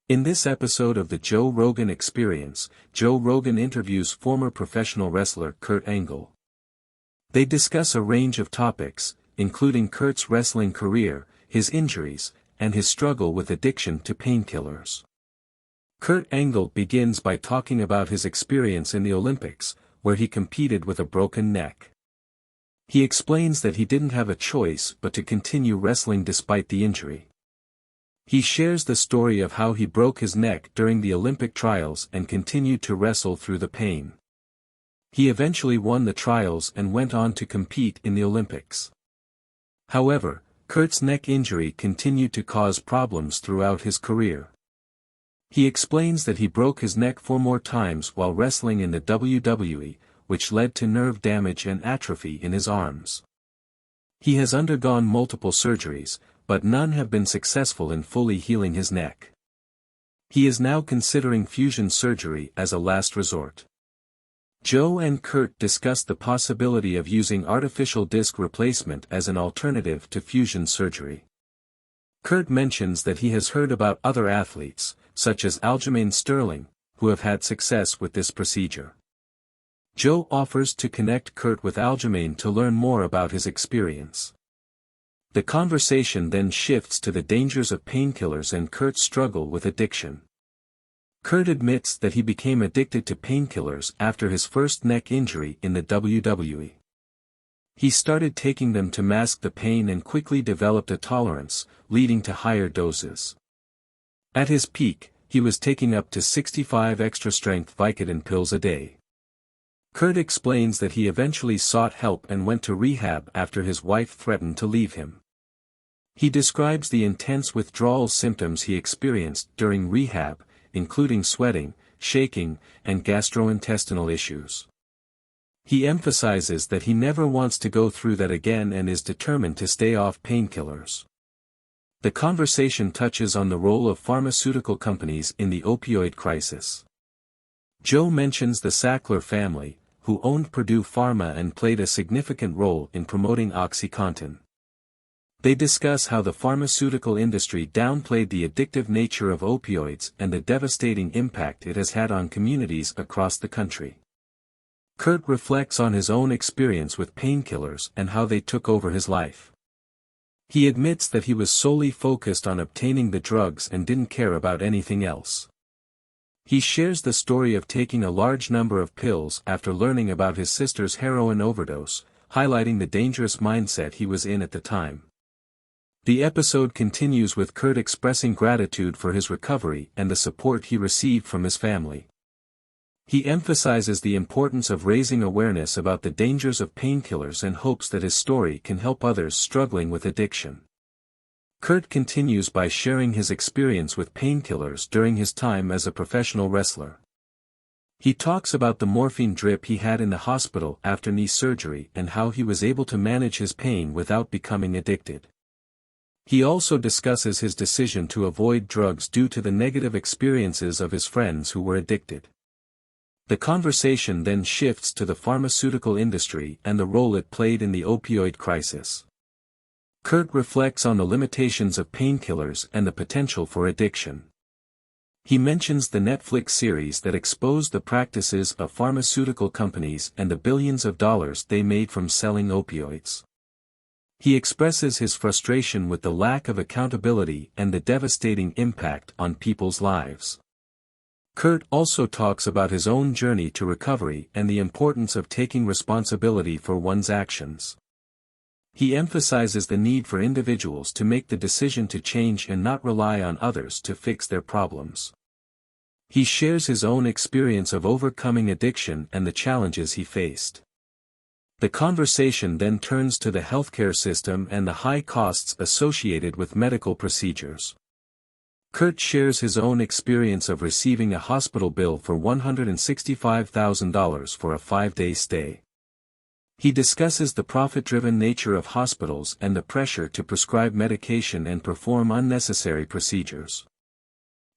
In this episode of the Joe Rogan Experience, Joe Rogan interviews former professional wrestler Kurt Angle. They discuss a range of topics, including Kurt's wrestling career, his injuries, and his struggle with addiction to painkillers. Kurt Angle begins by talking about his experience in the Olympics, where he competed with a broken neck. He explains that he didn't have a choice but to continue wrestling despite the injury. He shares the story of how he broke his neck during the Olympic trials and continued to wrestle through the pain. He eventually won the trials and went on to compete in the Olympics. However, Kurt's neck injury continued to cause problems throughout his career. He explains that he broke his neck 4 more times while wrestling in the WWE, which led to nerve damage and atrophy in his arms. He has undergone multiple surgeries, but none have been successful in fully healing his neck. He is now considering fusion surgery as a last resort. Joe and Kurt discuss the possibility of using artificial disc replacement as an alternative to fusion surgery. Kurt mentions that he has heard about other athletes, such as Aljamain Sterling, who have had success with this procedure. Joe offers to connect Kurt with Aljamain to learn more about his experience. The conversation then shifts to the dangers of painkillers and Kurt's struggle with addiction. Kurt admits that he became addicted to painkillers after his first neck injury in the WWE. He started taking them to mask the pain and quickly developed a tolerance, leading to higher doses. At his peak, he was taking up to 65 extra-strength Vicodin pills a day. Kurt explains that he eventually sought help and went to rehab after his wife threatened to leave him. He describes the intense withdrawal symptoms he experienced during rehab, including sweating, shaking, and gastrointestinal issues. He emphasizes that he never wants to go through that again and is determined to stay off painkillers. The conversation touches on the role of pharmaceutical companies in the opioid crisis. Joe mentions the Sackler family, who owned Purdue Pharma and played a significant role in promoting OxyContin. They discuss how the pharmaceutical industry downplayed the addictive nature of opioids and the devastating impact it has had on communities across the country. Kurt reflects on his own experience with painkillers and how they took over his life. He admits that he was solely focused on obtaining the drugs and didn't care about anything else. He shares the story of taking a large number of pills after learning about his sister's heroin overdose, highlighting the dangerous mindset he was in at the time. The episode continues with Kurt expressing gratitude for his recovery and the support he received from his family. He emphasizes the importance of raising awareness about the dangers of painkillers and hopes that his story can help others struggling with addiction. Kurt continues by sharing his experience with painkillers during his time as a professional wrestler. He talks about the morphine drip he had in the hospital after knee surgery and how he was able to manage his pain without becoming addicted. He also discusses his decision to avoid drugs due to the negative experiences of his friends who were addicted. The conversation then shifts to the pharmaceutical industry and the role it played in the opioid crisis. Kurt reflects on the limitations of painkillers and the potential for addiction. He mentions the Netflix series that exposed the practices of pharmaceutical companies and the billions of dollars they made from selling opioids. He expresses his frustration with the lack of accountability and the devastating impact on people's lives. Kurt also talks about his own journey to recovery and the importance of taking responsibility for one's actions. He emphasizes the need for individuals to make the decision to change and not rely on others to fix their problems. He shares his own experience of overcoming addiction and the challenges he faced. The conversation then turns to the healthcare system and the high costs associated with medical procedures. Kurt shares his own experience of receiving a hospital bill for $165,000 for a 5-day stay. He discusses the profit-driven nature of hospitals and the pressure to prescribe medication and perform unnecessary procedures.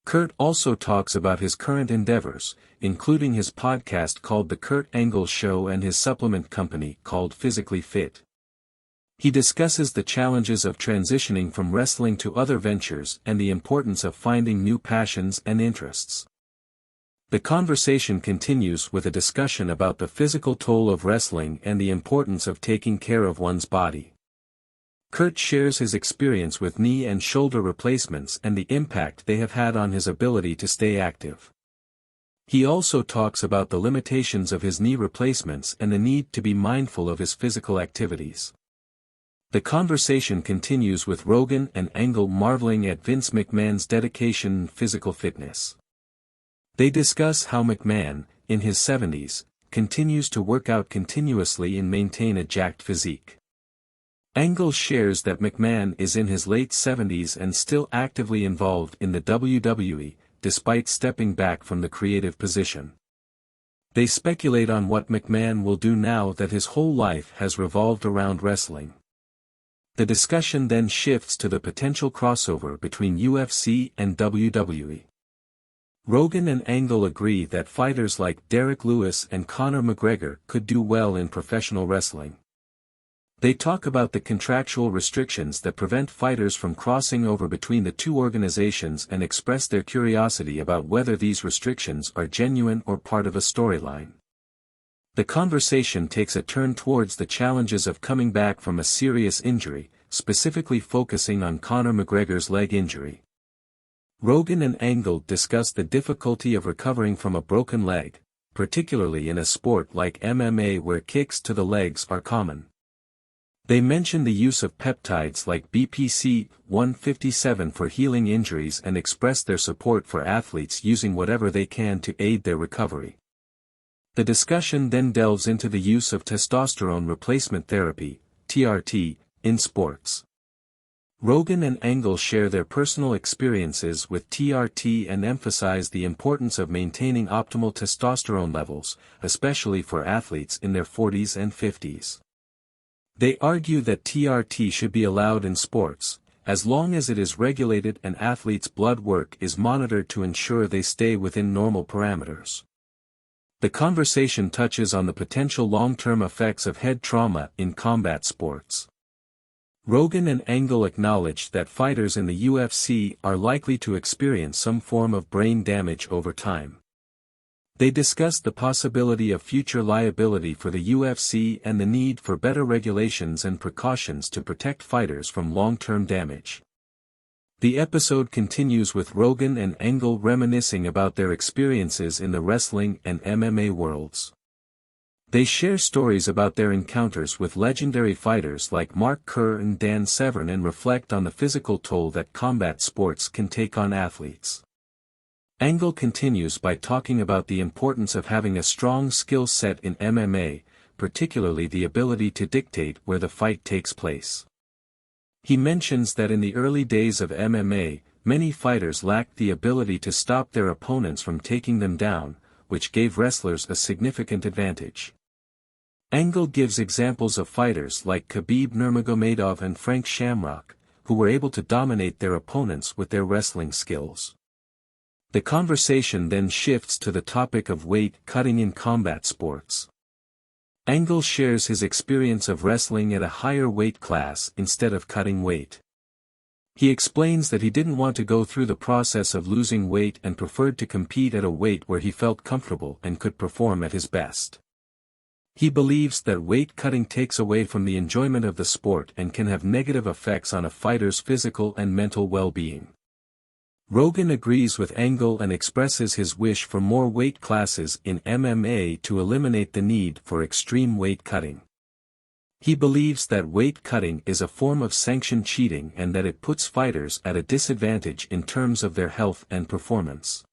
Kurt also talks about his current endeavors, including his podcast called The Kurt Angle Show and his supplement company called Physically Fit. He discusses the challenges of transitioning from wrestling to other ventures and the importance of finding new passions and interests. The conversation continues with a discussion about the physical toll of wrestling and the importance of taking care of one's body. Kurt shares his experience with knee and shoulder replacements and the impact they have had on his ability to stay active. He also talks about the limitations of his knee replacements and the need to be mindful of his physical activities. The conversation continues with Rogan and Angle marveling at Vince McMahon's dedication and physical fitness. They discuss how McMahon, in his 70s, continues to work out continuously and maintain a jacked physique. Angle shares that McMahon is in his late 70s and still actively involved in the WWE, despite stepping back from the creative position. They speculate on what McMahon will do now that his whole life has revolved around wrestling. The discussion then shifts to the potential crossover between UFC and WWE. Rogan and Angle agree that fighters like Derek Lewis and Conor McGregor could do well in professional wrestling. They talk about the contractual restrictions that prevent fighters from crossing over between the two organizations and express their curiosity about whether these restrictions are genuine or part of a storyline. The conversation takes a turn towards the challenges of coming back from a serious injury, specifically focusing on Conor McGregor's leg injury. Rogan and Angle discuss the difficulty of recovering from a broken leg, particularly in a sport like MMA where kicks to the legs are common. They mention the use of peptides like BPC 157 for healing injuries and express their support for athletes using whatever they can to aid their recovery. The discussion then delves into the use of testosterone replacement therapy, TRT, in sports. Rogan and Angle share their personal experiences with TRT and emphasize the importance of maintaining optimal testosterone levels, especially for athletes in their 40s and 50s. They argue that TRT should be allowed in sports, as long as it is regulated and athletes' blood work is monitored to ensure they stay within normal parameters. The conversation touches on the potential long-term effects of head trauma in combat sports. Rogan and Angle acknowledge that fighters in the UFC are likely to experience some form of brain damage over time. They discuss the possibility of future liability for the UFC and the need for better regulations and precautions to protect fighters from long-term damage. The episode continues with Rogan and Angle reminiscing about their experiences in the wrestling and MMA worlds. They share stories about their encounters with legendary fighters like Mark Kerr and Dan Severn and reflect on the physical toll that combat sports can take on athletes. Angle continues by talking about the importance of having a strong skill set in MMA, particularly the ability to dictate where the fight takes place. He mentions that in the early days of MMA, many fighters lacked the ability to stop their opponents from taking them down, which gave wrestlers a significant advantage. Angle gives examples of fighters like Khabib Nurmagomedov and Frank Shamrock, who were able to dominate their opponents with their wrestling skills. The conversation then shifts to the topic of weight cutting in combat sports. Angle shares his experience of wrestling at a higher weight class instead of cutting weight. He explains that he didn't want to go through the process of losing weight and preferred to compete at a weight where he felt comfortable and could perform at his best. He believes that weight cutting takes away from the enjoyment of the sport and can have negative effects on a fighter's physical and mental well-being. Rogan agrees with Angle and expresses his wish for more weight classes in MMA to eliminate the need for extreme weight cutting. He believes that weight cutting is a form of sanctioned cheating and that it puts fighters at a disadvantage in terms of their health and performance.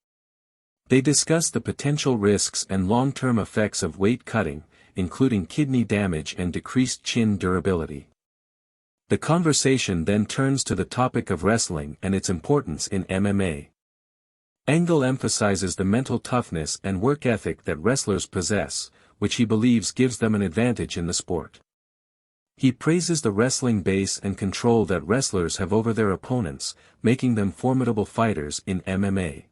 They discuss the potential risks and long-term effects of weight cutting, including kidney damage and decreased chin durability. The conversation then turns to the topic of wrestling and its importance in MMA. Angle emphasizes the mental toughness and work ethic that wrestlers possess, which he believes gives them an advantage in the sport. He praises the wrestling base and control that wrestlers have over their opponents, making them formidable fighters in MMA.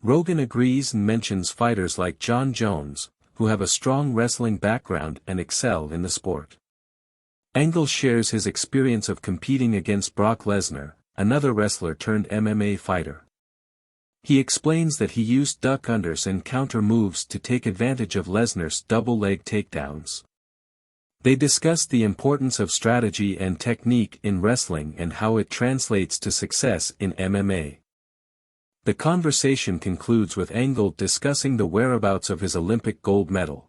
Rogan agrees and mentions fighters like John Jones, who have a strong wrestling background and excel in the sport. Angle shares his experience of competing against Brock Lesnar, another wrestler turned MMA fighter. He explains that he used duck unders and counter moves to take advantage of Lesnar's double leg takedowns. They discussed the importance of strategy and technique in wrestling and how it translates to success in MMA. The conversation concludes with Angle discussing the whereabouts of his Olympic gold medal.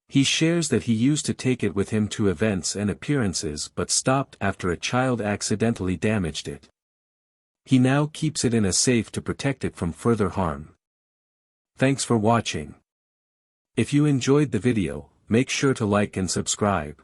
He shares that he used to take it with him to events and appearances but stopped after a child accidentally damaged it. He now keeps it in a safe to protect it from further harm. Thanks for watching. If you enjoyed the video, make sure to like and subscribe.